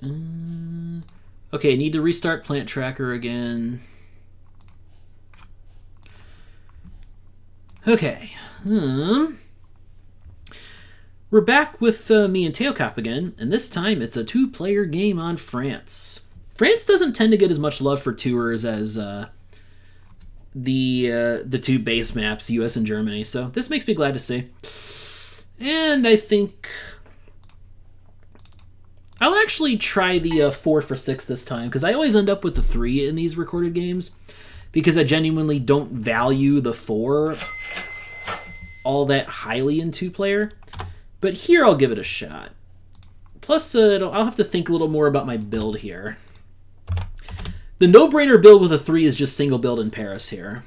Okay, need to restart plant tracker again. Okay. We're back with me and teokop again, and this time it's a 2-player game on France. France doesn't tend to get as much love for tours as the 2 base maps, US and Germany, so this makes me glad to see. And I think I'll actually try the 4 for 6 this time, because I always end up with the 3 in these recorded games, because I genuinely don't value the 4 all that highly in 2-player. But here I'll give it a shot. Plus, I'll have to think a little more about my build here. The no-brainer build with a 3 is just single build in Paris here.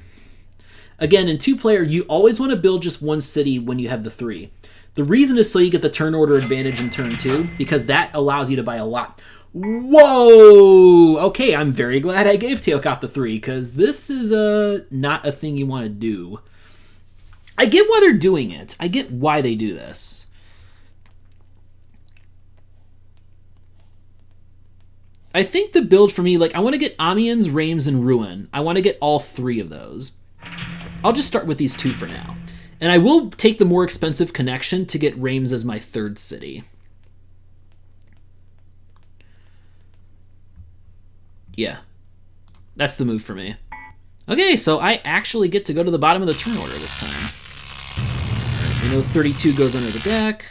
Again, in 2-player, you always want to build just one city when you have the 3. The reason is so you get the turn order advantage in turn 2, because that allows you to buy a lot. Whoa! Okay, I'm very glad I gave teokop the 3, because this is not a thing you want to do. I get why they're doing it. I get why they do this. I think the build for me, like, I want to get Amiens, Reims, and Rouen. I want to get all 3 of those. I'll just start with these 2 for now. And I will take the more expensive connection to get Reims as my 3rd city. Yeah. That's the move for me. Okay, so I actually get to go to the bottom of the turn order this time. We know 32 goes under the deck,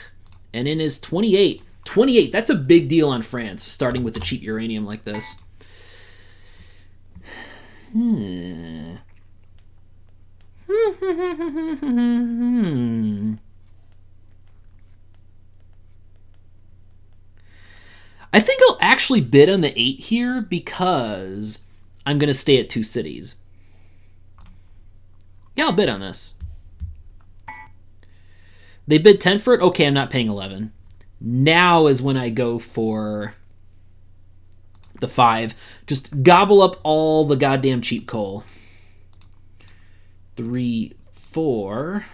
and in is 28. 28, that's a big deal on France, starting with the cheap uranium like this. I think I'll actually bid on the 8 here because I'm going to stay at 2 cities. Yeah, I'll bid on this. They bid 10 for it? Okay, I'm not paying 11. Now is when I go for the 5. Just gobble up all the goddamn cheap coal. 3, 4.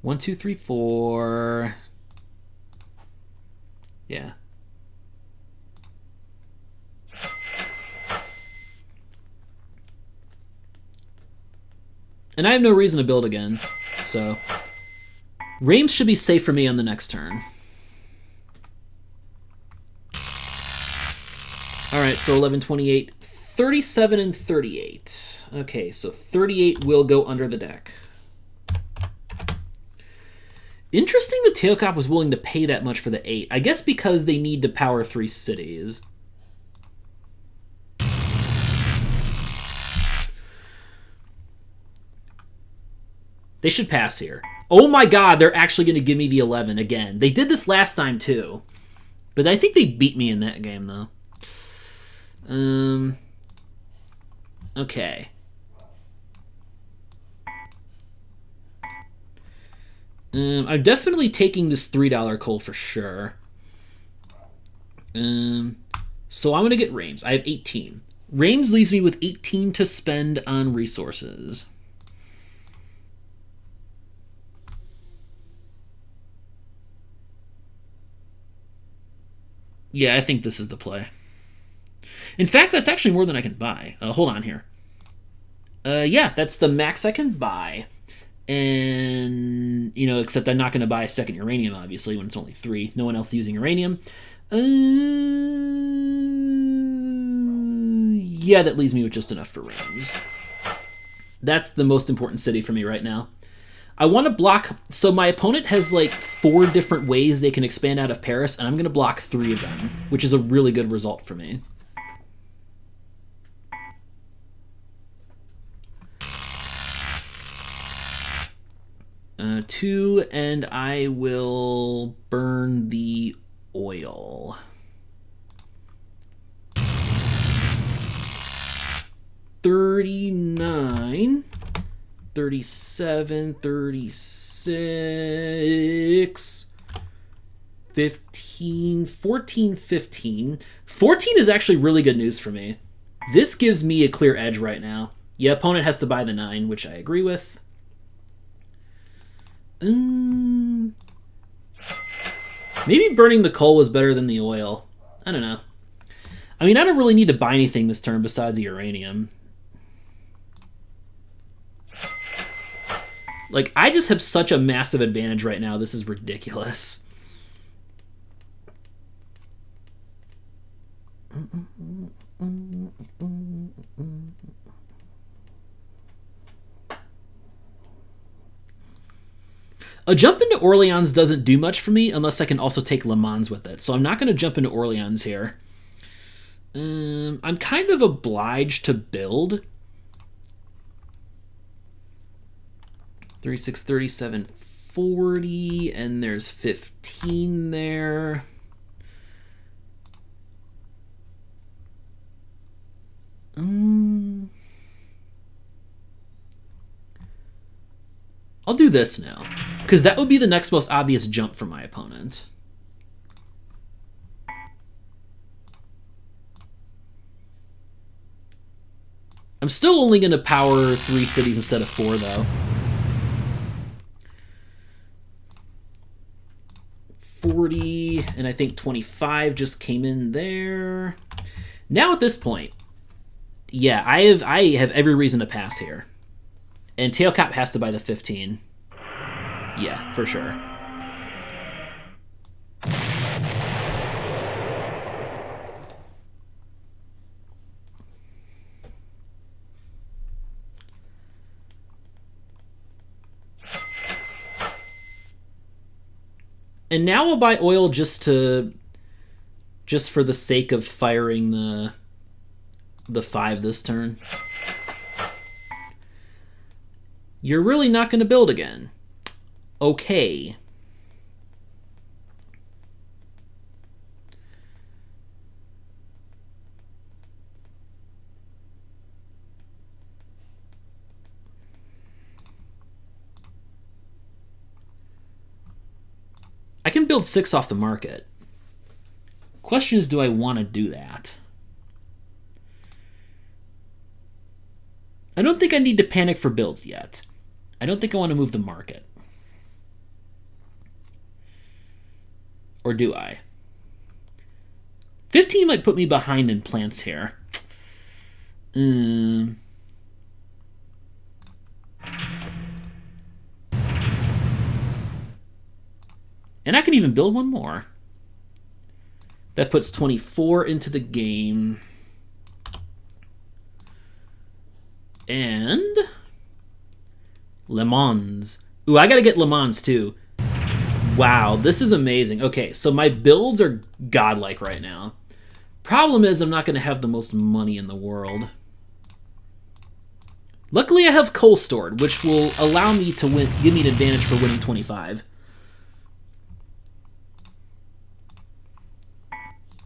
1, 2, 3, 4. Yeah. And I have no reason to build again, so Reims should be safe for me on the next turn. Alright, so 11, 28, 37, and 38. Okay, so 38 will go under the deck. Interesting that teokop was willing to pay that much for the 8. I guess because they need to power 3 cities. They should pass here. Oh my god, they're actually going to give me the 11 again. They did this last time too. But I think they beat me in that game though. Okay. I'm definitely taking this $3 coal for sure. So I'm going to get Reims. I have 18. Reims leaves me with 18 to spend on resources. Yeah, I think this is the play. In fact, that's actually more than I can buy. Hold on here. Yeah, that's the max I can buy. And, you know, except I'm not going to buy a second uranium, obviously, when it's only 3. No one else using uranium. Yeah, that leaves me with just enough for Reims. That's the most important city for me right now. I want to block... So my opponent has, like, 4 different ways they can expand out of Paris, and I'm going to block 3 of them, which is a really good result for me. Two, and I will burn the oil. $39, 37, 36, 15, 14, 15. 14 is actually really good news for me. This gives me a clear edge right now. Yeah, opponent has to buy the 9, which I agree with. Maybe burning the coal was better than the oil. I don't know. I mean, I don't really need to buy anything this turn besides the uranium. Like, I just have such a massive advantage right now. This is ridiculous. A jump into Orleans doesn't do much for me unless I can also take Le Mans with it. So I'm not going to jump into Orleans here. I'm kind of obliged to build. 36, 37, 40, and there's 15 there. I'll do this now, because that would be the next most obvious jump for my opponent. I'm still only going to power 3 cities instead of 4, though. 40, and I think 25 just came in there. Now at this point, yeah, I have every reason to pass here. And teokop has to buy the 15. Yeah, for sure. And now we'll buy oil just for the sake of firing the 5 this turn. You're really not going to build again. Okay. I can build 6 off the market. Question is, do I want to do that? I don't think I need to panic for builds yet. I don't think I want to move the market. Or do I? 15 might put me behind in plants here. And I can even build one more. That puts 24 into the game. And Le Mans. Ooh, I gotta get Le Mans too. Wow, this is amazing. Okay, so my builds are godlike right now. Problem is, I'm not gonna have the most money in the world. Luckily, I have coal stored, which will allow me to win, give me an advantage for winning 25.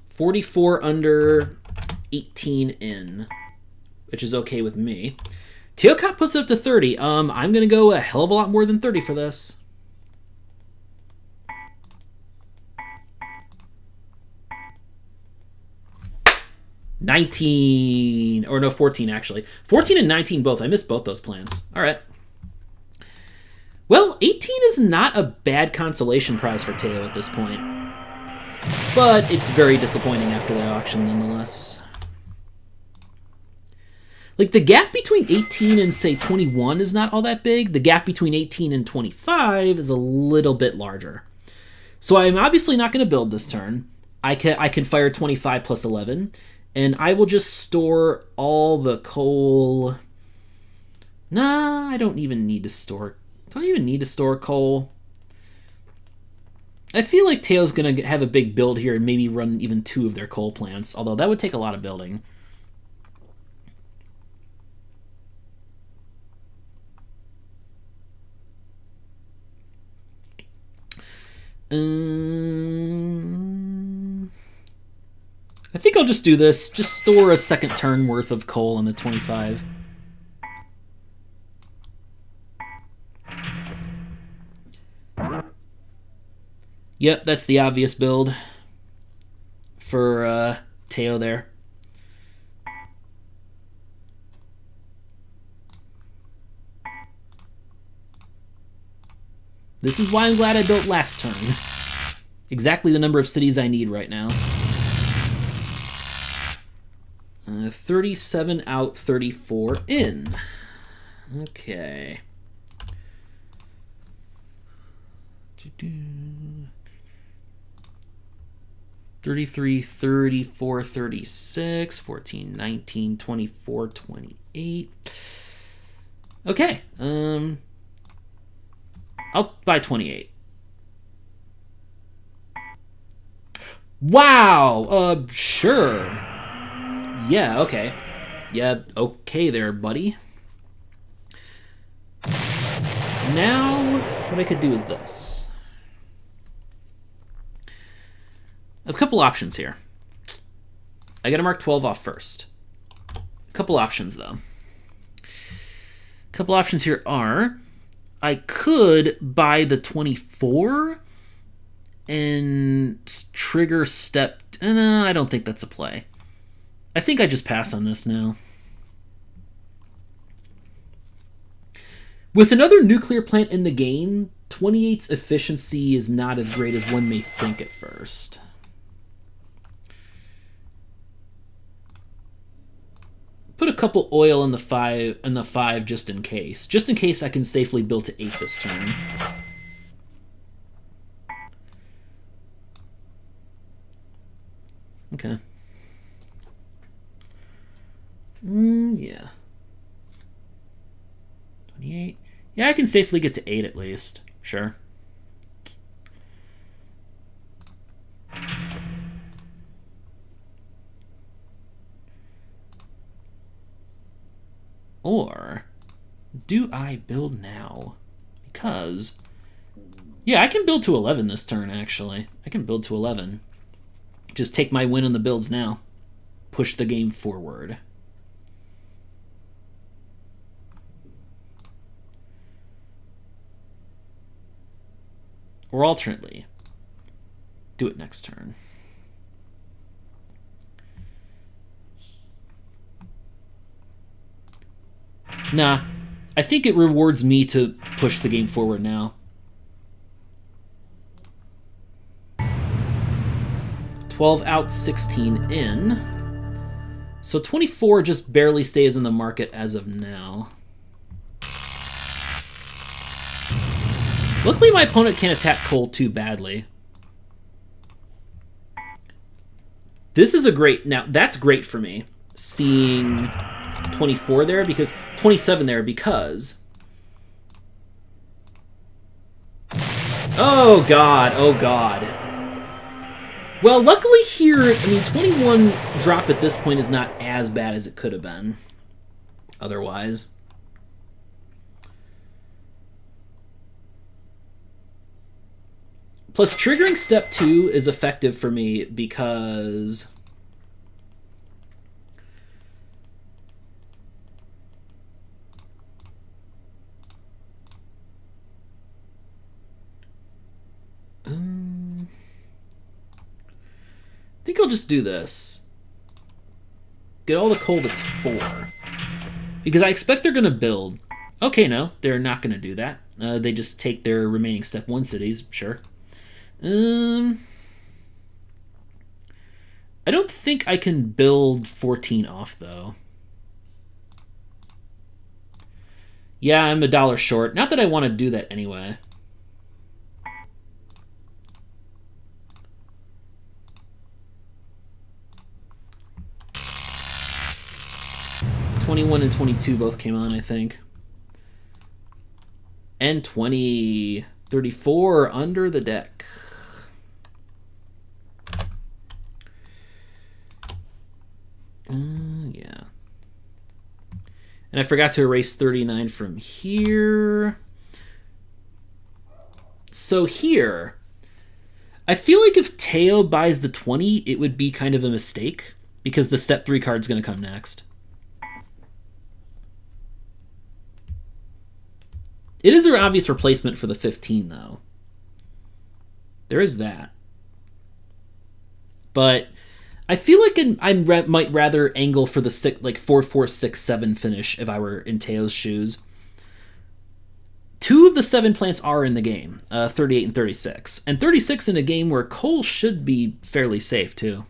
44 under, 18 in, which is okay with me. teokop puts it up to 30. I'm going to go a hell of a lot more than 30 for this. $19, or no, 14 actually. 14 and 19 both. I missed both those plans. All right. Well, 18 is not a bad consolation prize for Teo at this point. But it's very disappointing after that auction nonetheless. Like, the gap between 18 and, say, 21 is not all that big. The gap between 18 and 25 is a little bit larger. So I'm obviously not going to build this turn. I can fire 25 plus 11, and I will just store all the coal. Nah, I don't even need to store. Don't even need to store coal. I feel like Teo's going to have a big build here and maybe run even 2 of their coal plants, although that would take a lot of building. I think I'll just do this. Just store a second turn worth of coal on the 25. Yep, that's the obvious build for Teo there. This is why I'm glad I built last turn. Exactly the number of cities I need right now. 37 out, 34 in. Okay. 33, 34, 36, 14, 19, 24, 28. Okay. I'll buy 28. Wow. Sure. Yeah, okay. Yeah, okay there, buddy. Now, what I could do is this. I have a couple options here. I gotta mark 12 off first. A couple options, though. A couple options here are, I could buy the 24 and trigger step... No, I don't think that's a play. I think I just pass on this now. With another nuclear plant in the game, 28's efficiency is not as great as one may think at first. Put a couple oil in the 5 just in case. Just in case I can safely build to 8 this turn. Okay. Yeah. 28. Yeah, I can safely get to 8 at least. Sure. Or do I build now? Because, yeah, I can build to 11 this turn, actually. I can build to 11. Just take my win on the builds now. Push the game forward. Or alternately, do it next turn. Nah, I think it rewards me to push the game forward now. 12 out, 16 in. So 24 just barely stays in the market as of now. Luckily, my opponent can't attack coal too badly. This is a great... Now, that's great for me, seeing 24 there, because... 27 there, because... Oh, God. Oh, God. Well, luckily here, I mean, 21 drop at this point is not as bad as it could have been otherwise. Plus, triggering step 2 is effective for me because... I think I'll just do this. Get all the coal that's 4. Because I expect they're going to build. Okay, no, they're not going to do that. They just take their remaining step 1 cities, sure. I don't think I can build 14 off, though. Yeah, I'm $1 short. Not that I want to do that anyway. $21 and $22 both came on, I think. And 20, 34 under the deck. Yeah. And I forgot to erase 39 from here. So here, I feel like if Teo buys the 20, it would be kind of a mistake, because the step 3 card's going to come next. It is an obvious replacement for the 15, though. There is that. But I feel like I might rather angle for the 4-4-6-7 finish if I were in Teo's shoes. 2 of the 7 plants are in the game, 38 and 36. And 36 in a game where coal should be fairly safe, too.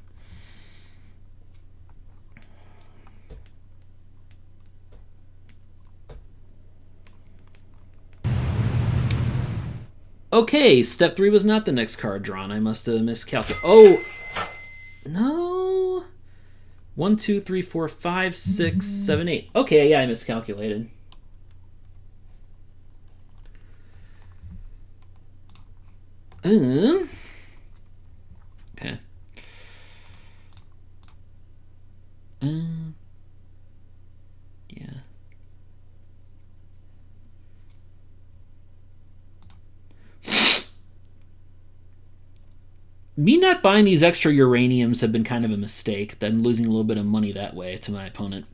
Okay, step 3 was not the next card drawn. I must have miscalculated. Oh, no. 1, 2, 3, 4, 5, 6, 7, 8. Okay, yeah, I miscalculated. Okay. Yeah. Me not buying these extra uraniums have been kind of a mistake. I'm losing a little bit of money that way to my opponent.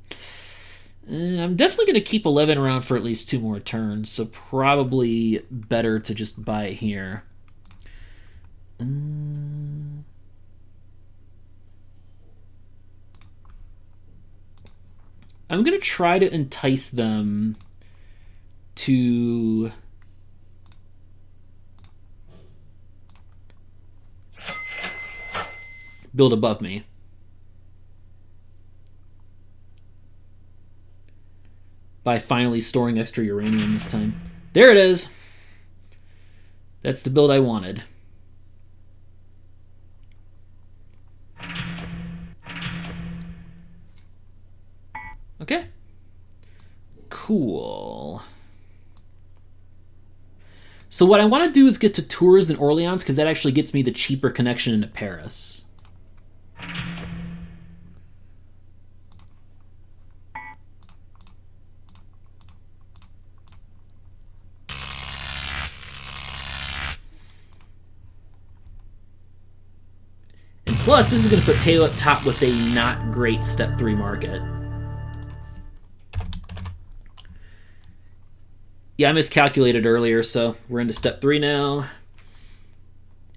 I'm definitely going to keep 11 around for at least 2 more turns, so probably better to just buy it here. I'm going to try to entice them to build above me. By finally storing extra uranium this time. There it is. That's the build I wanted. Okay. Cool. So what I want to do is get to Tours and Orleans, because that actually gets me the cheaper connection into Paris. And plus, this is going to put Teo up top with a not great step 3 market. Yeah, I miscalculated earlier, so we're into step 3 now.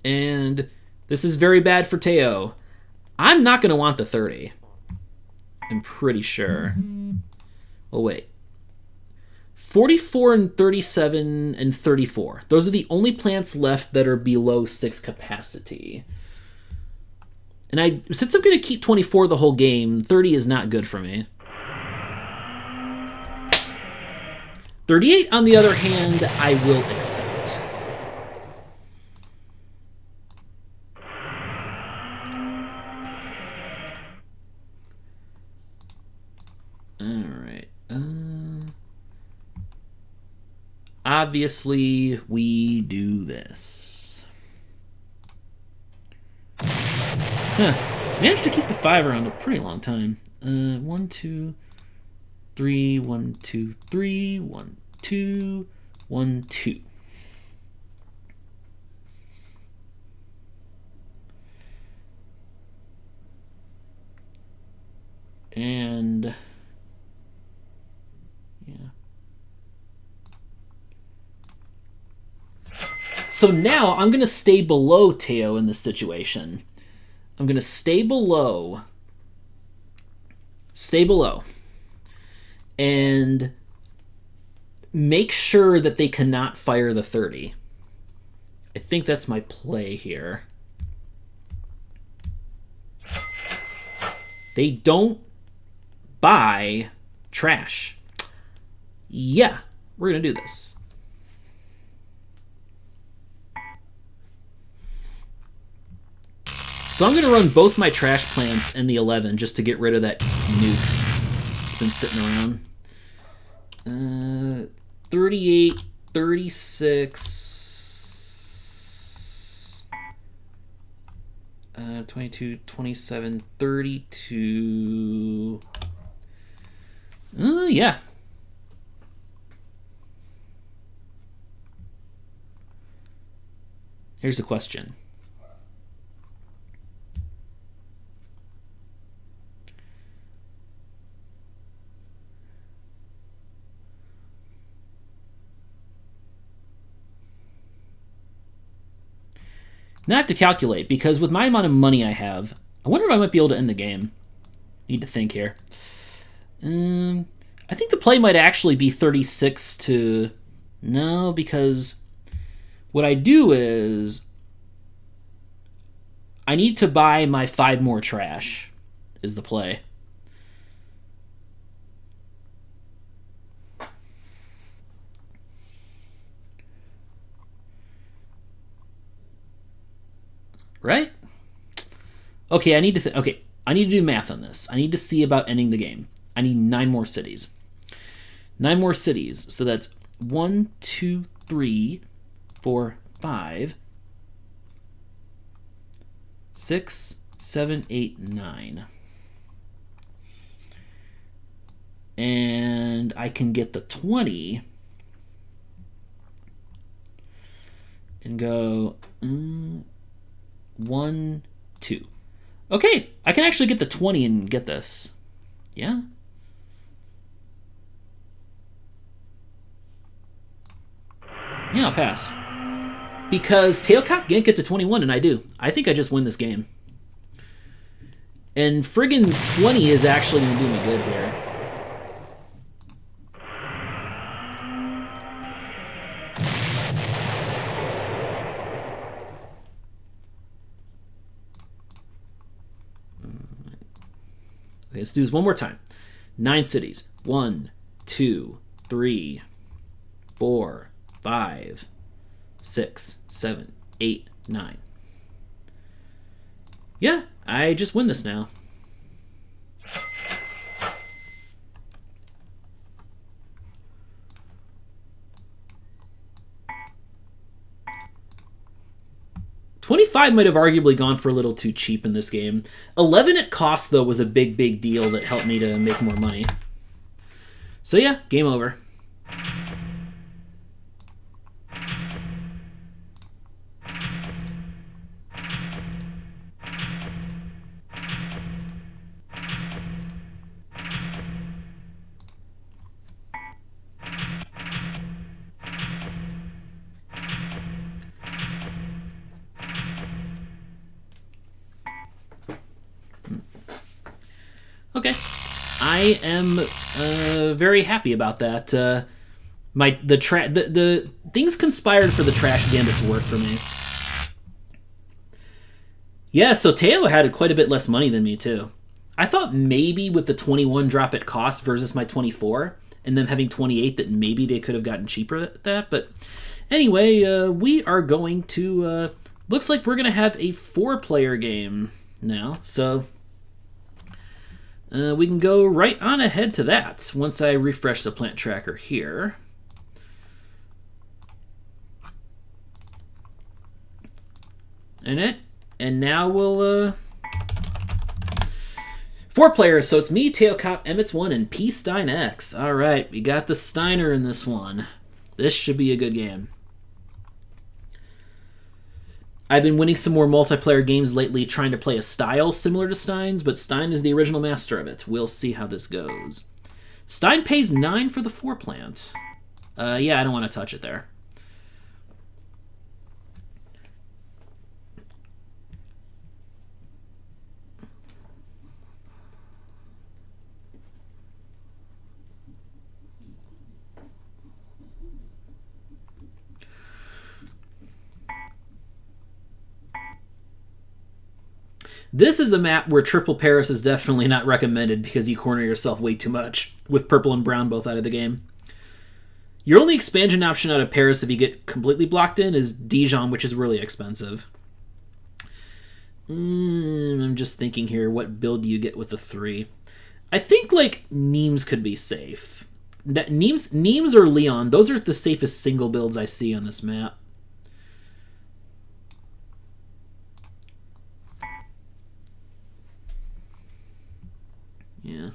And this is very bad for Teo. I'm not going to want the 30. I'm pretty sure. Oh, wait. 44 and 37 and 34. Those are the only plants left that are below 6 capacity. And since I'm going to keep 24 the whole game, 30 is not good for me. 38, on the other hand, I will accept. Alright. Obviously, we do this. Huh. Managed to keep the 5 around a pretty long time. 1, 2... 3, 1, 2, 3, 1, 2, 1, 2. And yeah. So now I'm going to stay below Teo in this situation. I'm going to stay below. And make sure that they cannot fire the 30. I think that's my play here. They don't buy trash. Yeah, we're going to do this. So I'm going to run both my trash plants in the 11 just to get rid of that nuke. It's been sitting around. 38, 36, 22, 27, 32. Yeah. Here's the question. Now I have to calculate, because with my amount of money I have, I wonder if I might be able to end the game. Need to think here. I think the play might actually be 36 to No, because what I do is I need to buy my 5 more trash is the play. Right? Okay, I need to I need to do math on this. I need to see about ending the game. I need 9 more cities. 9 more cities. So that's 1, 2, 3, 4, 5, 6, 7, 8, 9. And I can get the 20 and go 1, 2. Okay, I can actually get the 20 and get this. Yeah? Yeah, I'll pass. Because teokop can't get to 21, and I do. I think I just win this game. And friggin' 20 is actually going to do me good here. Okay, let's do this one more time. 9 cities. 1, 2, 3, 4, 5, 6, 7, 8, 9. Yeah, I just win this now. $25 might have arguably gone for a little too cheap in this game. 11 at cost, though, was a big deal that helped me to make more money. So yeah, game over. Okay, I am very happy about that. The things conspired for the trash gambit to work for me. Yeah, so Teo had quite a bit less money than me too. I thought maybe with the 21 drop at cost versus my 24, and them having 28, that maybe they could have gotten cheaper at that. But anyway, we are going to. Looks like we're gonna have a 4-player game now. So. We can go right on ahead to that once I refresh the plant tracker here. And now we'll 4 players, so it's me, teokop, amitss1, and psteinx. All right, we got the Steiner in this one. This should be a good game. I've been winning some more multiplayer games lately trying to play a style similar to Stein's, but Stein is the original master of it. We'll see how this goes. Stein pays 9 for the 4 plant. Yeah, I don't want to touch it there. This is a map where triple Paris is definitely not recommended because you corner yourself way too much, with purple and brown both out of the game. Your only expansion option out of Paris if you get completely blocked in is Dijon, which is really expensive. I'm just thinking here, what build do you get with the 3? I think, like, Nimes could be safe. Nimes or Leon, those are the safest single builds I see on this map. Yeah.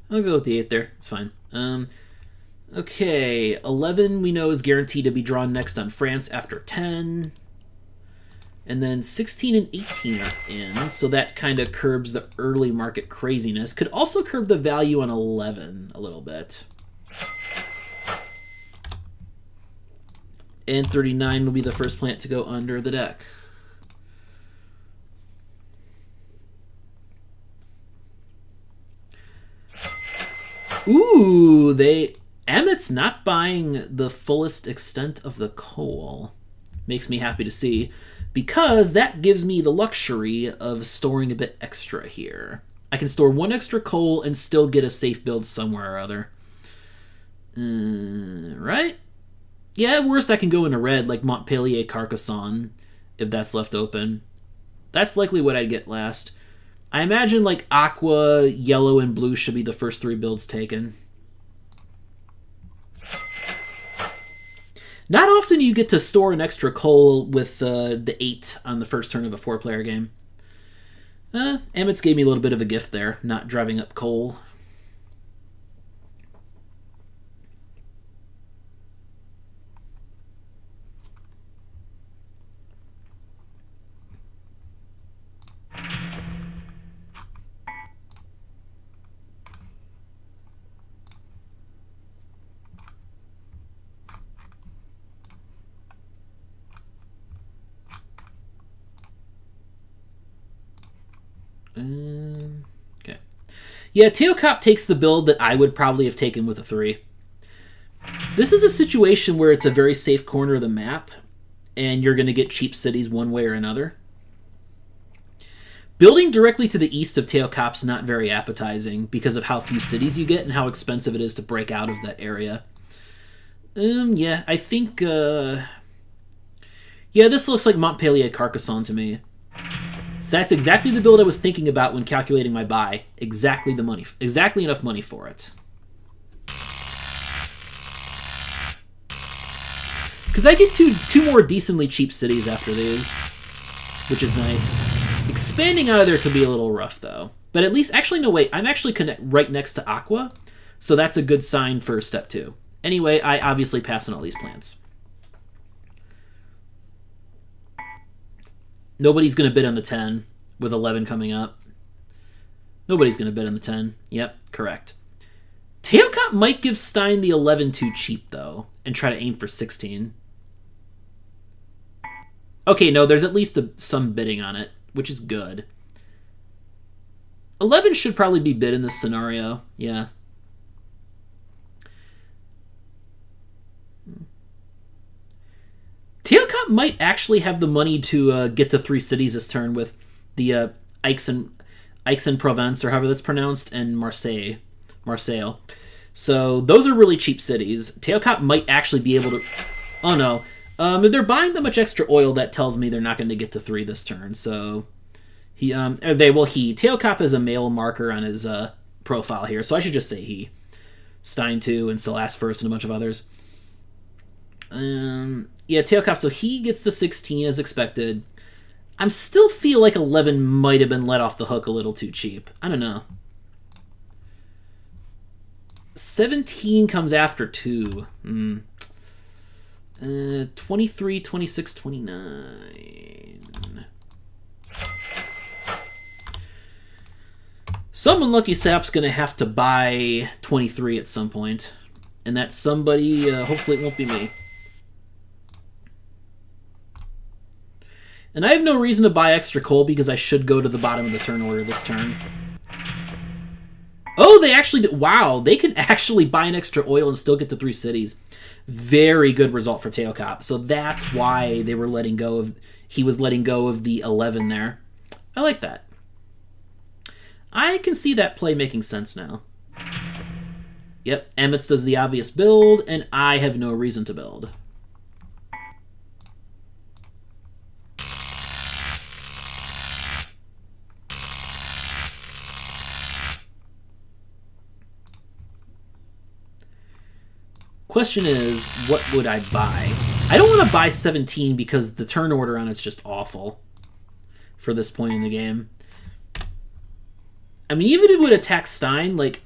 I'll go with the 8 there. It's fine. Okay, 11 we know is guaranteed to be drawn next on France after 10. And then 16 and 18 are in, so that kind of curbs the early market craziness. Could also curb the value on 11 a little bit. And 39 will be the first plant to go under the deck. Ooh, amitss not buying the fullest extent of the coal. Makes me happy to see, because that gives me the luxury of storing a bit extra here. I can store 1 extra coal and still get a safe build somewhere or other. Right? Yeah, at worst I can go into red, like Montpellier-Carcassonne, if that's left open. That's likely what I'd get last. I imagine like aqua, yellow, and blue should be the first 3 builds taken. Not often you get to store an extra coal with the 8 on the first turn of a 4-player game. amitss gave me a little bit of a gift there, not driving up coal. Okay. Yeah, teokop takes the build that I would probably have taken with a 3. This is a situation where it's a very safe corner of the map, and you're going to get cheap cities one way or another. Building directly to the east of teokop's not very appetizing because of how few cities you get and how expensive it is to break out of that area. Yeah, I think... Yeah, this looks like Montpellier-Carcassonne to me. So that's exactly the build I was thinking about when calculating my buy. Exactly enough money for it. Because I get two more decently cheap cities after these, which is nice. Expanding out of there could be a little rough, though. But at least, actually, no, wait. I'm actually right next to Aqua, so that's a good sign for step 2. Anyway, I obviously pass on all these plants. Nobody's going to bid on the 10 with 11 coming up. Nobody's going to bid on the 10. Yep, correct. teokop might give Stein the 11 too cheap, though, and try to aim for 16. Okay, no, there's at least some bidding on it, which is good. 11 should probably be bid in this scenario. Yeah. teokop might actually have the money to get to 3 cities this turn with the Aix-en-Provence, or however that's pronounced, and Marseille. So those are really cheap cities. teokop might actually be able to... Oh, no. If they're buying that much extra oil, that tells me they're not going to get to 3 this turn. So teokop has a male marker on his profile here, so I should just say he. Stein 2 and Celeste first and a bunch of others. Yeah, teokop, so he gets the 16 as expected. I still feel like 11 might have been let off the hook a little too cheap. I don't know. 17 comes after 2. 23, 26, 29. Some unlucky sap's going to have to buy 23 at some point. And that somebody, hopefully it won't be me. And I have no reason to buy extra coal because I should go to the bottom of the turn order this turn. Oh, they actually did. Wow, they can actually buy an extra oil and still get to 3 cities. Very good result for teokop. So that's why they were letting go of... He was letting go of the 11 there. I like that. I can see that play making sense now. Yep, amitss does the obvious build, and I have no reason to build. Question is, what would I buy? I don't want to buy 17 because the turn order on it's just awful for this point in the game. I mean, even if it would attack Stein, like,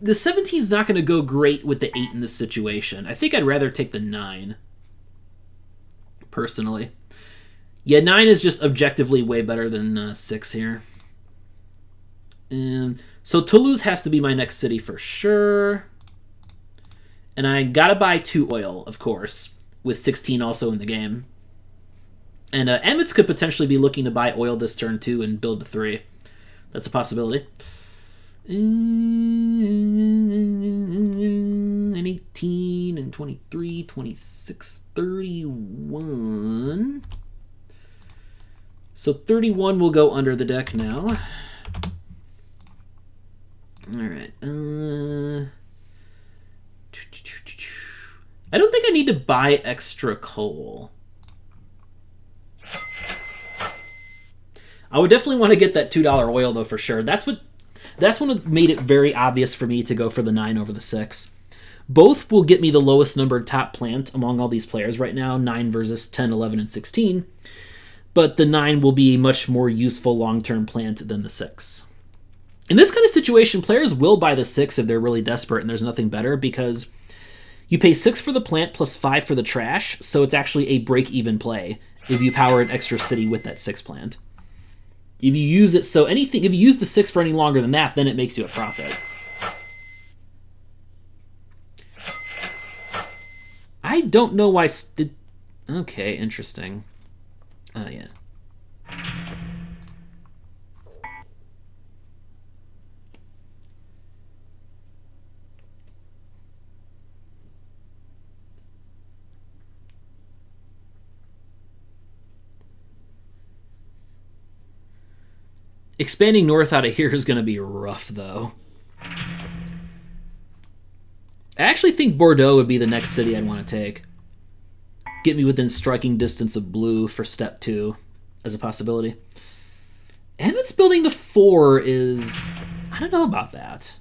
the 17 is not going to go great with the 8 in this situation. I think I'd rather take the 9, personally. Yeah, 9 is just objectively way better than 6 here. So Toulouse has to be my next city for sure. And I gotta buy 2 oil, of course, with 16 also in the game. And amitss could potentially be looking to buy oil this turn too and build to 3. That's a possibility. And 18 and 23, 26, 31. So 31 will go under the deck now. All right. I don't think I need to buy extra coal. I would definitely want to get that $2 oil though for sure. That's what made it very obvious for me to go for the 9 over the 6. Both will get me the lowest numbered top plant among all these players right now, 9 versus 10, 11, and 16. But the 9 will be a much more useful long-term plant than the 6. In this kind of situation, players will buy the 6 if they're really desperate and there's nothing better, because you pay 6 for the plant plus 5 for the trash, so it's actually a break-even play if you power an extra city with that 6 plant. If you use it, if you use the 6 for any longer than that, then it makes you a profit. I don't know why. Okay, interesting. Oh yeah. Expanding north out of here is going to be rough, though. I actually think Bordeaux would be the next city I'd want to take. Get me within striking distance of blue for step 2 as a possibility. Amitss building to 4 is... I don't know about that.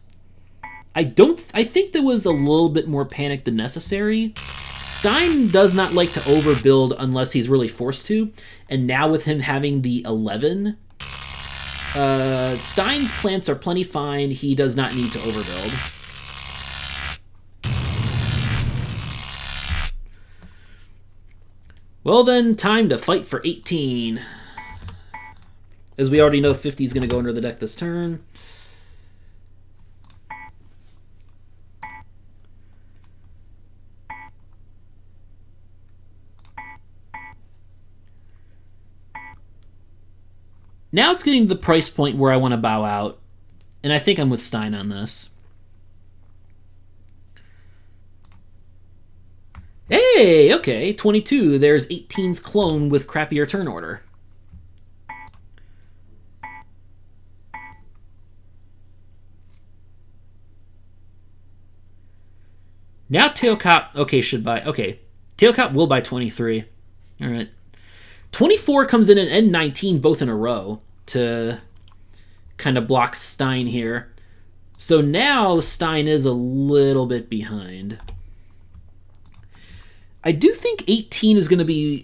I think there was a little bit more panic than necessary. Stein does not like to overbuild unless he's really forced to. And now with him having the 11... Stein's plants are plenty fine. He does not need to overbuild. Well then, time to fight for 18. As we already know, 50 is going to go under the deck this turn. Now it's getting to the price point where I want to bow out. And I think I'm with Stein on this. Hey, okay, 22. There's 18's clone with crappier turn order. Now teokop, okay, should buy, okay. Teokop will buy 23. All right. 24 comes in and 19 both in a row to kind of block Stein here. So now Stein is a little bit behind. I do think 18 is going to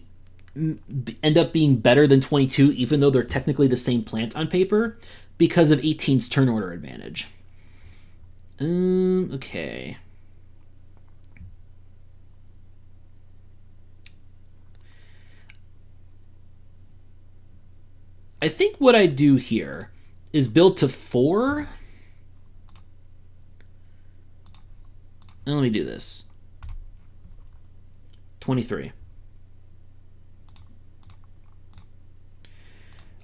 end up being better than 22, even though they're technically the same plant on paper, because of 18's turn order advantage. Okay. I think what I do here is build to 4. And let me do this. 23.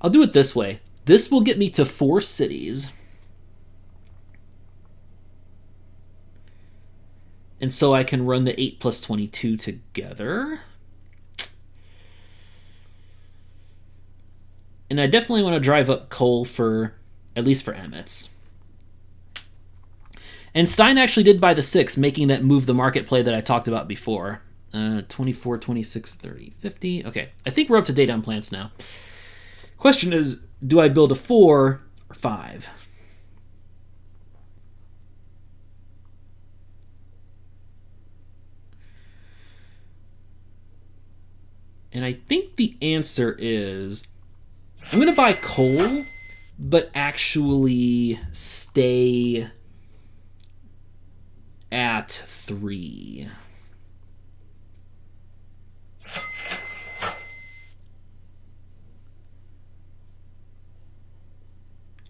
I'll do it this way. This will get me to 4 cities. And so I can run the 8 plus 22 together. And I definitely want to drive up coal for, at least for amitss. And Stein actually did buy the 6, making that move the market play that I talked about before. 24, 26, 30, 50. Okay, I think we're up to date on plants now. Question is, do I build a 4 or 5? And I think the answer is... I'm going to buy coal, but actually stay at 3.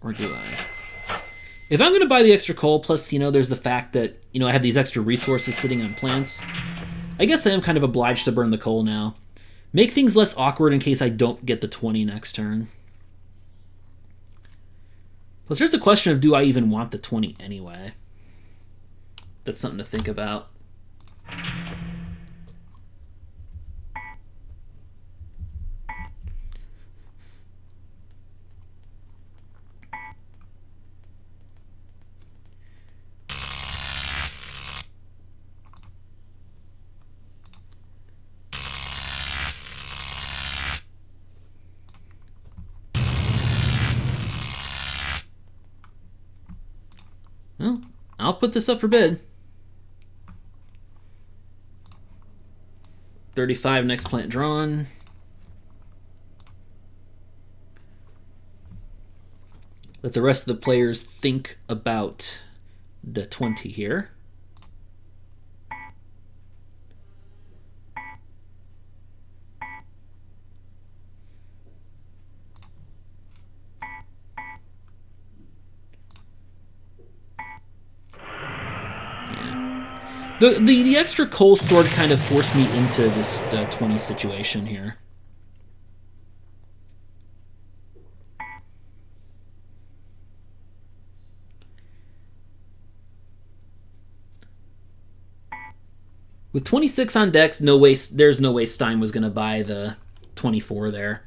Or do I? If I'm going to buy the extra coal, plus, there's the fact that, I have these extra resources sitting on plants, I guess I am kind of obliged to burn the coal now. Make things less awkward in case I don't get the 20 next turn. Plus, there's a question of, do I even want the 20 anyway? That's something to think about. Well, I'll put this up for bid. 35 next plant drawn. Let the rest of the players think about the 20 here. The extra coal stored kind of forced me into this 20 situation here. With 26 on decks, there's no way Stein was going to buy the 24 there.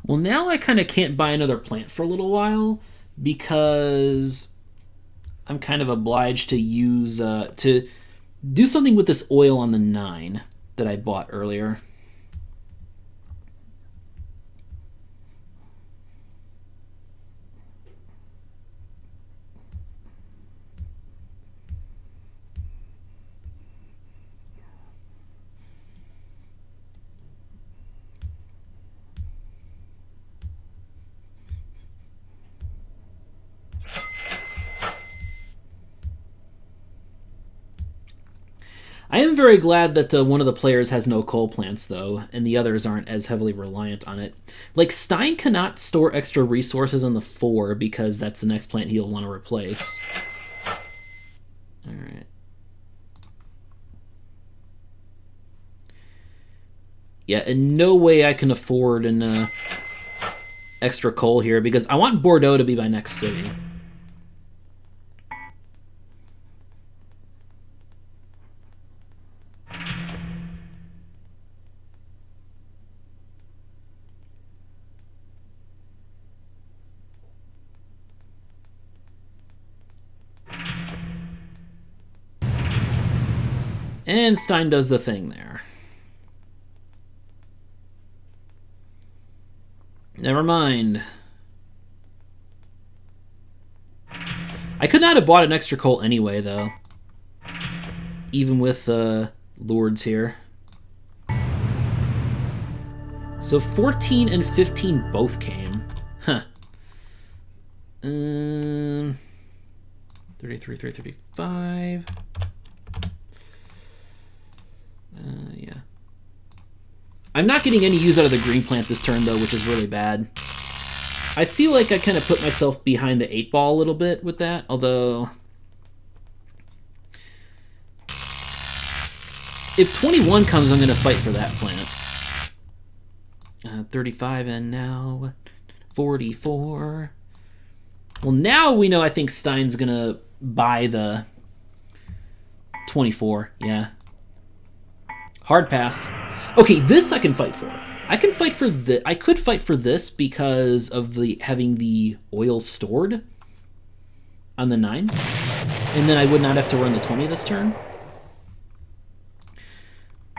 Well, now I kind of can't buy another plant for a little while because I'm kind of obliged to use to do something with this oil on the 9 that I bought earlier. I am very glad that one of the players has no coal plants, though, and the others aren't as heavily reliant on it. Like, Stein cannot store extra resources on the 4 because that's the next plant he'll want to replace. Alright. Yeah, in no way I can afford an extra coal here because I want Bordeaux to be my next city. And Stein does the thing there. Never mind. I could not have bought an extra coal anyway, though. Even with Lords here. So 14 and 15 both came. Huh. 33, 35. Yeah. I'm not getting any use out of the green plant this turn, though, which is really bad. I feel like I kind of put myself behind the 8 ball a little bit with that, although... If 21 comes, I'm going to fight for that plant. 35 and now 44. Well, now we know I think Stein's going to buy the 24, yeah. Hard pass. Okay, this I can fight for. I can fight for the. I could fight for this because of the having the oil stored on the 9, and then I would not have to run the 20 this turn.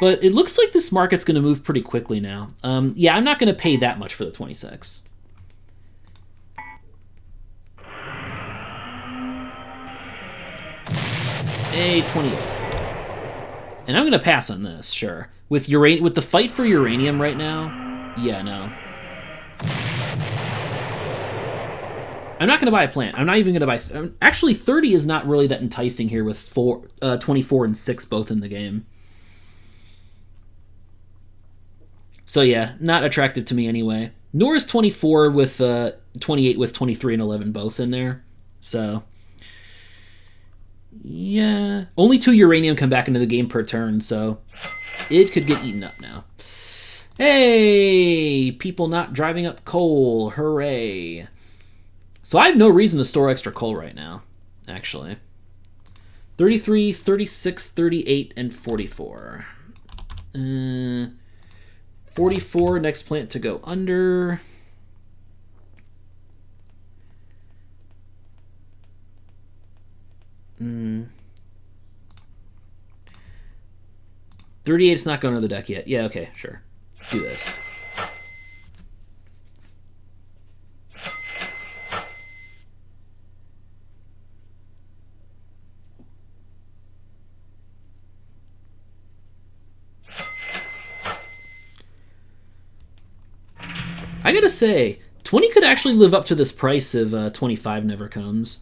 But it looks like this market's going to move pretty quickly now. Yeah, I'm not going to pay that much for the 26. A 28. And I'm going to pass on this, sure. With the fight for uranium right now, yeah, no. I'm not going to buy a plant. I'm not even going to buy... Actually, 30 is not really that enticing here with 24 and 6 both in the game. So yeah, not attractive to me anyway. Nor is 24 with 28 with 23 and 11 both in there. So yeah, only 2 uranium come back into the game per turn, so it could get eaten up now. Hey, people not driving up coal. Hooray. So I have no reason to store extra coal right now, actually. 33, 36, 38, and 44. 44, next plant to go under. Mm. 38 is not going to the deck yet. Yeah, okay, sure. Do this. I gotta say, 20 could actually live up to this price if 25 never comes.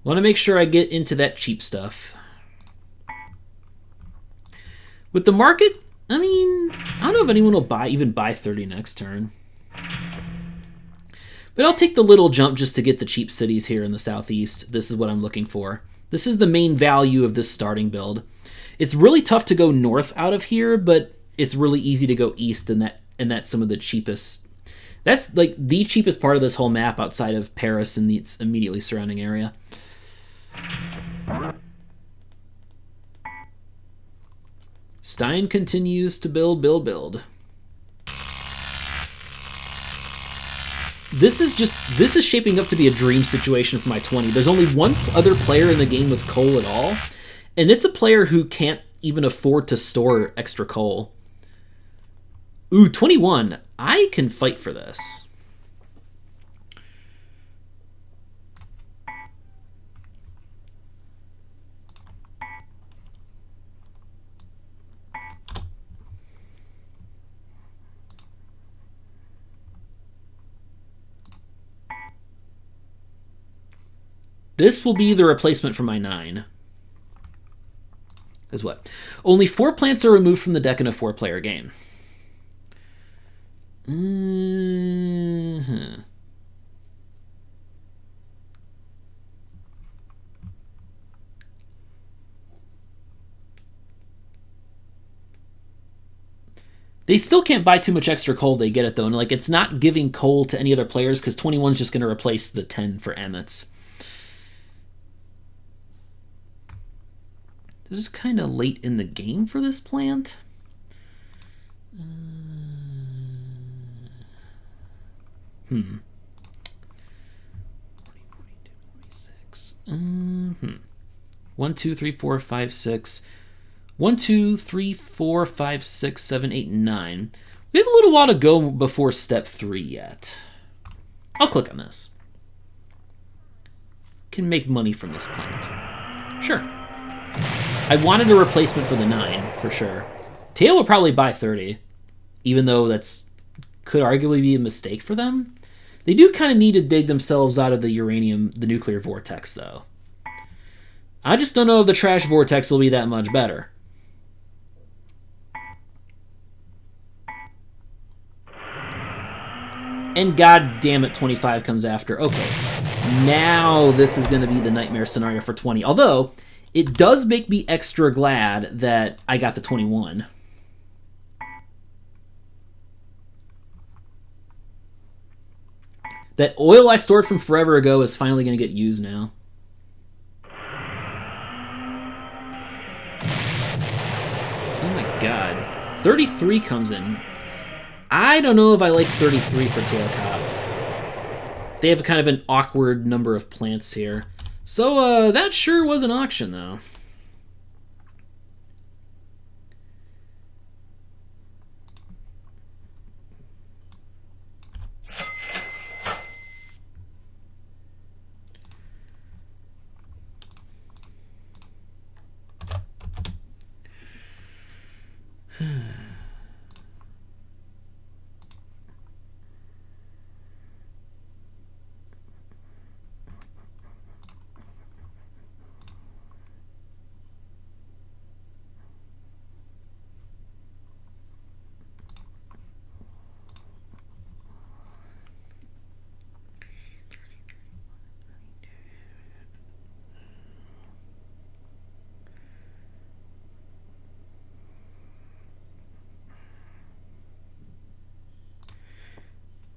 Want to make sure I get into that cheap stuff. With the market, I mean, I don't know if anyone will even buy 30 next turn. But I'll take the little jump just to get the cheap cities here in the southeast. This is what I'm looking for. This is the main value of this starting build. It's really tough to go north out of here, but it's really easy to go east, and that's some of the cheapest. That's like the cheapest part of this whole map outside of Paris and its immediately surrounding area. Stein continues to build. This is shaping up to be a dream situation for my 20. There's only one other player in the game with coal at all, and it's a player who can't even afford to store extra coal. Ooh, 21. I can fight for this. This will be the replacement for my 9. Is what? Only 4 plants are removed from the deck in a 4-player game. They still can't buy too much extra coal. They get it, though. And like, it's not giving coal to any other players because 21 is just going to replace the 10 for amitss. This is kind of late in the game for this plant. Hmm. 1, 2, 3, 4, 5, 6. 1, 2, 3, 4, 5, 6, 7, 8, 9. We have a little while to go before step 3 yet. I'll click on this. Can make money from this plant. Sure. I wanted a replacement for the 9, for sure. Tail will probably buy 30, even though that's could arguably be a mistake for them. They do kind of need to dig themselves out of the nuclear vortex, though. I just don't know if the trash vortex will be that much better. And god damn it, 25 comes after. Okay, now this is going to be the nightmare scenario for 20. Although, it does make me extra glad that I got the 21. That oil I stored from forever ago is finally going to get used now. Oh my god. 33 comes in. I don't know if I like 33 for teokop. They have kind of an awkward number of plants here. So, that sure was an auction, though.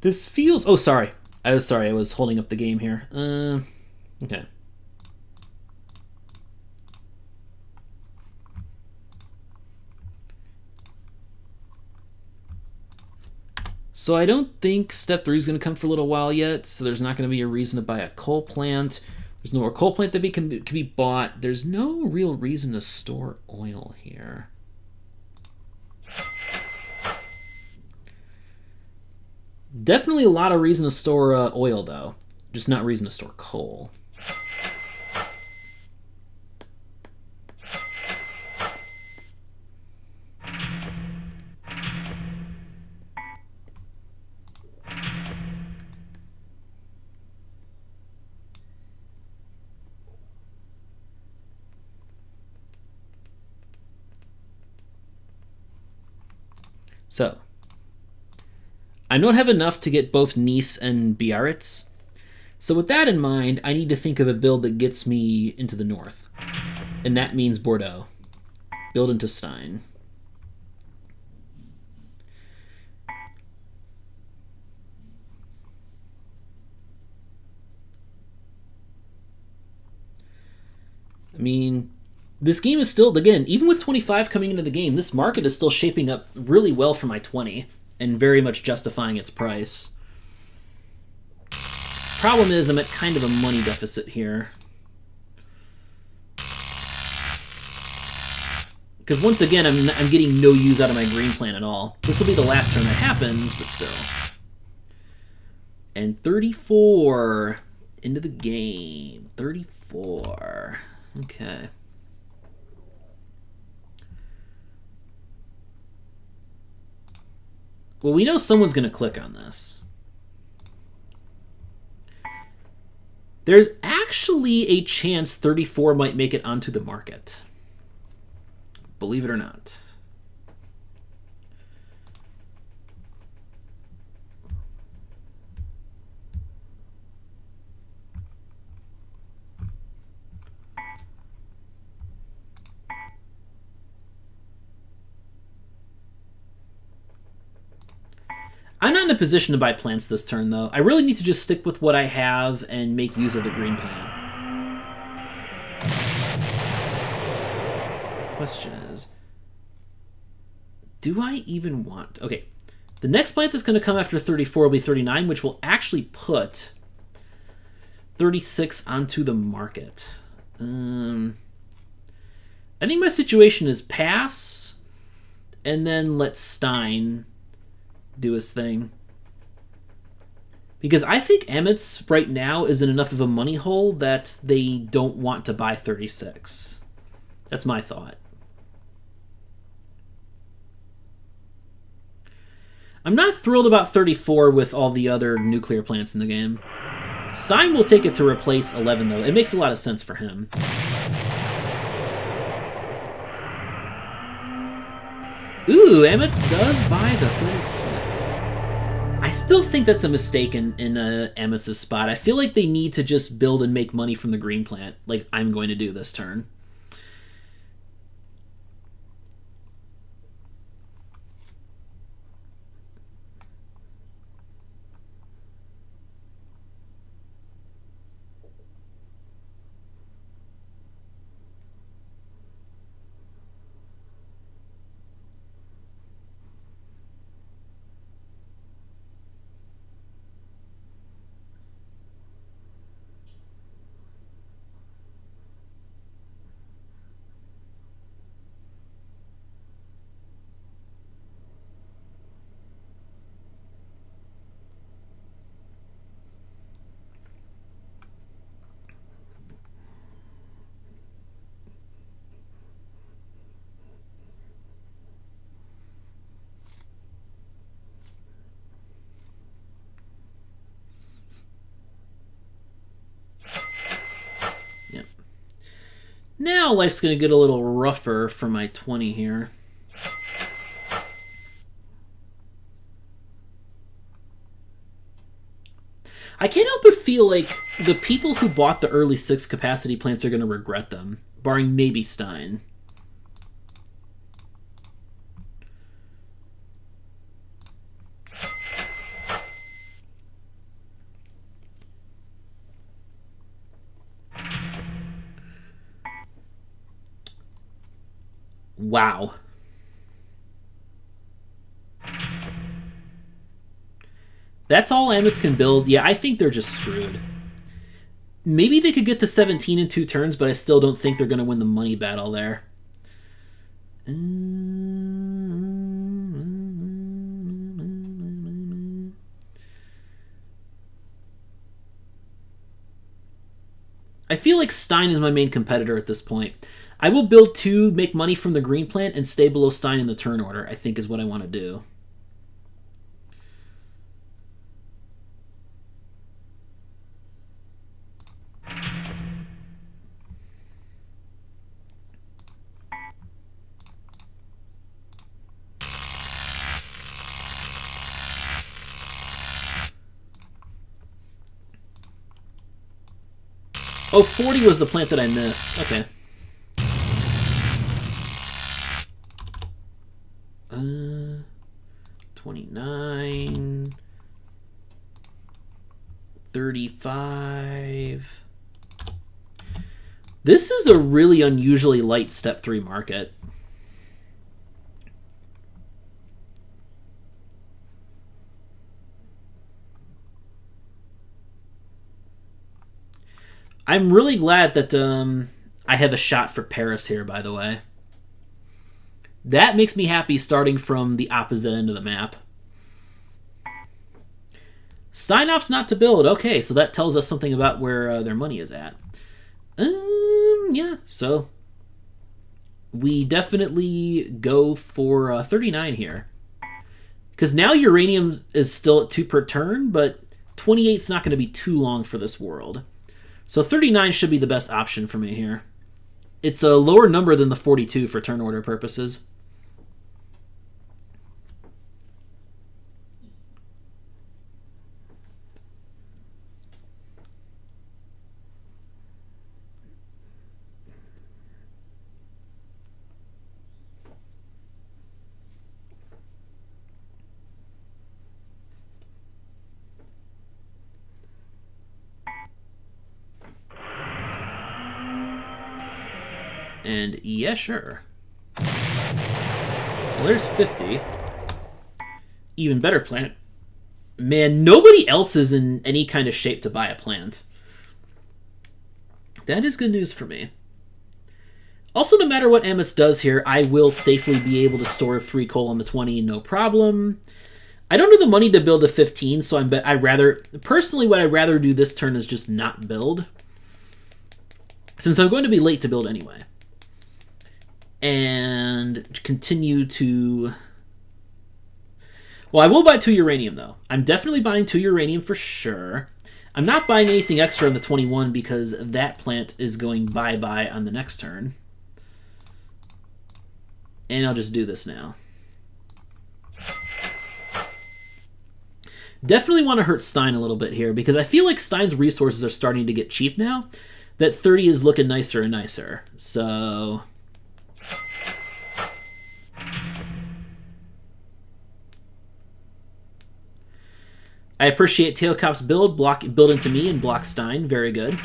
This feels... Oh, sorry. I was sorry. I was holding up the game here. Okay. So I don't think step 3 is going to come for a little while yet, so there's not going to be a reason to buy a coal plant. There's no more coal plant that can be bought. There's no real reason to store oil here. Definitely a lot of reason to store oil, though. Just not reason to store coal. So, I don't have enough to get both Nice and Biarritz. So with that in mind, I need to think of a build that gets me into the north. And that means Bordeaux. Build into Stein. I mean, this game is still, again, even with 25 coming into the game, this market is still shaping up really well for my 20 and very much justifying its price. Problem is, I'm at kind of a money deficit here. Because once again, I'm getting no use out of my green plant at all. This will be the last turn that happens, but still. And 34 into the game. 34. Okay. Well, we know someone's going to click on this. There's actually a chance 34 might make it onto the market. Believe it or not. I'm not in a position to buy plants this turn, though. I really need to just stick with what I have and make use of the green plant. The question is, do I even want... Okay, the next plant that's going to come after 34 will be 39, which will actually put 36 onto the market. I think my situation is pass, and then let Stein do his thing. Because I think amitss right now is in enough of a money hole that they don't want to buy 36. That's my thought. I'm not thrilled about 34 with all the other nuclear plants in the game. Stein will take it to replace 11, though. It makes a lot of sense for him. Ooh, amitss does buy the 36. I still think that's a mistake in amitss' spot. I feel like they need to just build and make money from the green plant, like I'm going to do this turn. Now life's going to get a little rougher for my 20 here. I can't help but feel like the people who bought the early 6 capacity plants are going to regret them, barring maybe Stein. Wow. That's all amitss can build. Yeah, I think they're just screwed. Maybe they could get to 17 in 2 turns, but I still don't think they're going to win the money battle there. I feel like Stein is my main competitor at this point. I will build 2, make money from the green plant, and stay below Stein in the turn order, I think is what I want to do. Oh, 40 was the plant that I missed. Okay. 29. 35. This is a really unusually light step 3 market. I'm really glad that I have a shot for Paris here, by the way. That makes me happy starting from the opposite end of the map. Stein opts not to build. Okay, so that tells us something about where their money is at. Yeah, so we definitely go for 39 here. Because now uranium is still at 2 per turn, but 28 is not going to be too long for this world. So 39 should be the best option for me here. It's a lower number than the 42 for turn order purposes. And yeah, sure. Well, there's 50. Even better plant. Man, nobody else is in any kind of shape to buy a plant. That is good news for me. Also, no matter what amitss does here, I will safely be able to store 3 coal on the 20, no problem. I don't have the money to build a 15, so personally, what I'd rather do this turn is just not build, since I'm going to be late to build anyway. And continue to... Well, I will buy 2 uranium, though. I'm definitely buying 2 uranium for sure. I'm not buying anything extra on the 21 because that plant is going bye-bye on the next turn. And I'll just do this now. Definitely want to hurt Stein a little bit here because I feel like Stein's resources are starting to get cheap now. That 30 is looking nicer and nicer. So... I appreciate teokop's build into me and block Stein. Very good.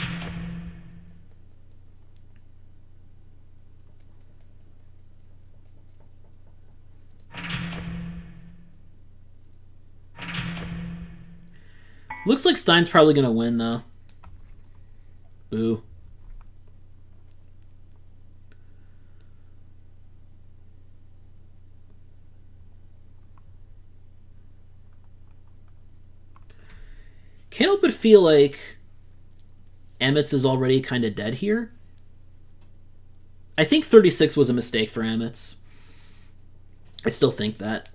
Looks like Stein's probably going to win, though. Boo. Can't help but feel like amitss is already kind of dead here. I think 36 was a mistake for amitss. I still think that.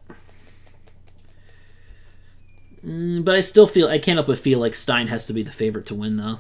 But I can't help but feel like Stein has to be the favorite to win, though.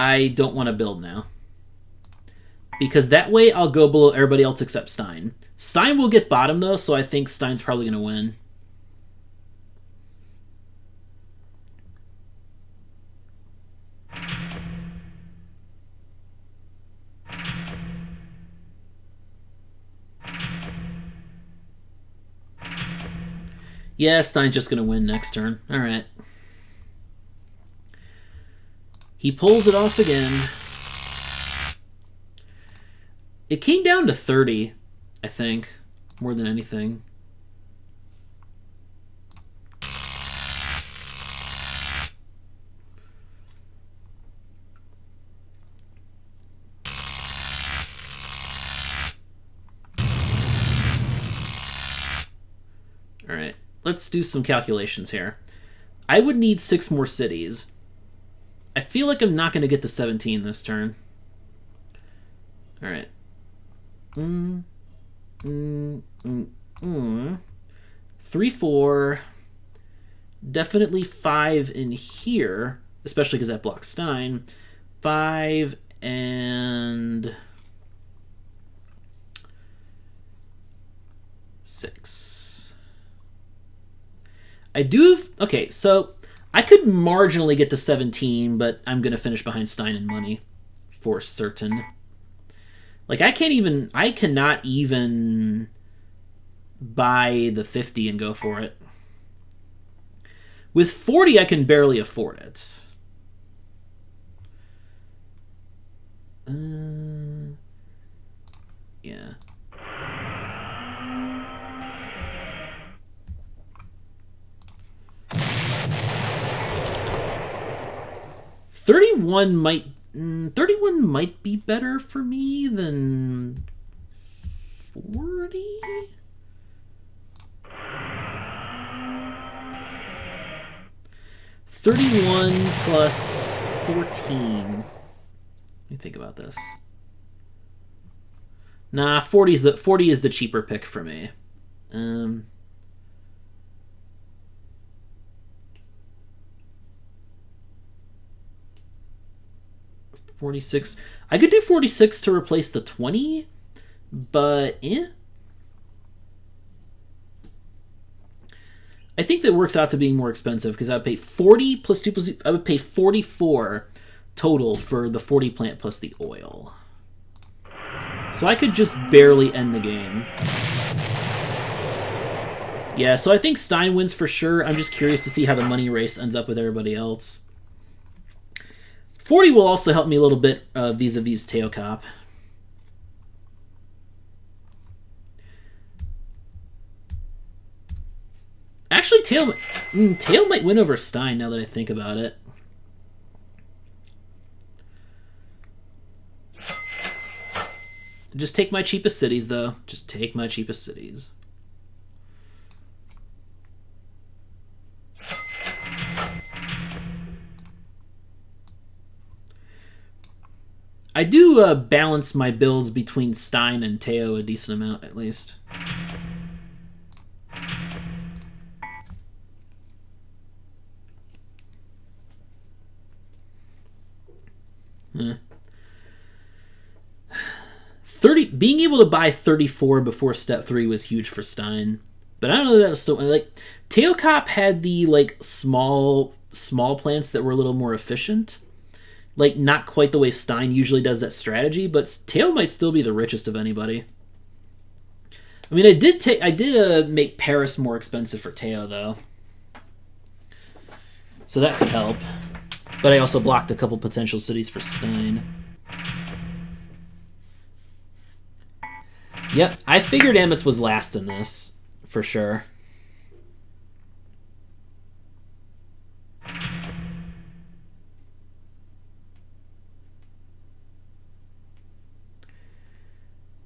I don't want to build now. Because that way I'll go below everybody else except Stein. Stein will get bottom, though, so I think Stein's probably going to win. Yeah, Stein's just going to win next turn. All right. He pulls it off again. It came down to 30, I think, more than anything. All right, let's do some calculations here. I would need 6 more cities. I feel like I'm not going to get to 17 this turn. All right. 3, 4. Definitely 5 in here, especially because that blocks Stein. 5 and 6. I do. Okay, so I could marginally get to 17, but I'm going to finish behind Stein in money for certain. Like, I cannot even buy the 50 and go for it. With 40, I can barely afford it. Yeah. $31 might be better for me than 40. $31 plus 14. Let me think about this. Nah, 40 is the cheaper pick for me. 46. I could do 46 to replace the 20, but I think that works out to being more expensive because I would pay 40 plus 2 plus 2. I would pay 44 total for the 40 plant plus the oil. So I could just barely end the game. Yeah, so I think Stein wins for sure. I'm just curious to see how the money race ends up with everybody else. 40 will also help me a little bit vis-a-vis teokop. Actually, Tail might win over Stein now that I think about it. Just take my cheapest cities, though. Just take my cheapest cities. I do balance my builds between Stein and Teo a decent amount, at least. Being able to buy 34 before step 3 was huge for Stein, but I don't know that was still like teokop had the like small plants that were a little more efficient, like not quite the way Stein usually does that strategy, but Teo might still be the richest of anybody. I mean, I did make Paris more expensive for Teo though, so that could help. But I also blocked a couple potential cities for Stein. Yep, I figured amitss was last in this, for sure.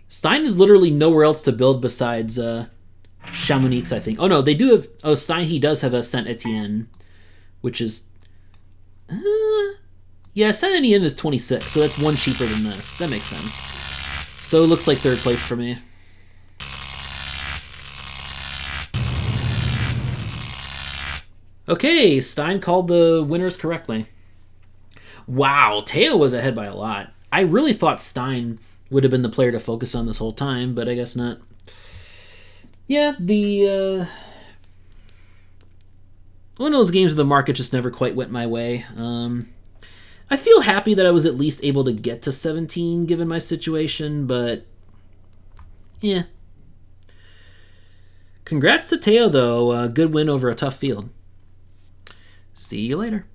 Stein is literally nowhere else to build besides Chamonix, I think. Oh no, they do have... Oh, Stein, he does have a Saint-Etienne, which is... yeah, Saint-Etienne is 26, so that's 1 cheaper than this. That makes sense. So it looks like 3rd place for me. Okay, Stein called the winners correctly. Wow, Teo was ahead by a lot. I really thought Stein would have been the player to focus on this whole time, but I guess not. Yeah, the one of those games where the market just never quite went my way. I feel happy that I was at least able to get to 17 given my situation, but yeah. Congrats to Teo, though. Good win over a tough field. See you later.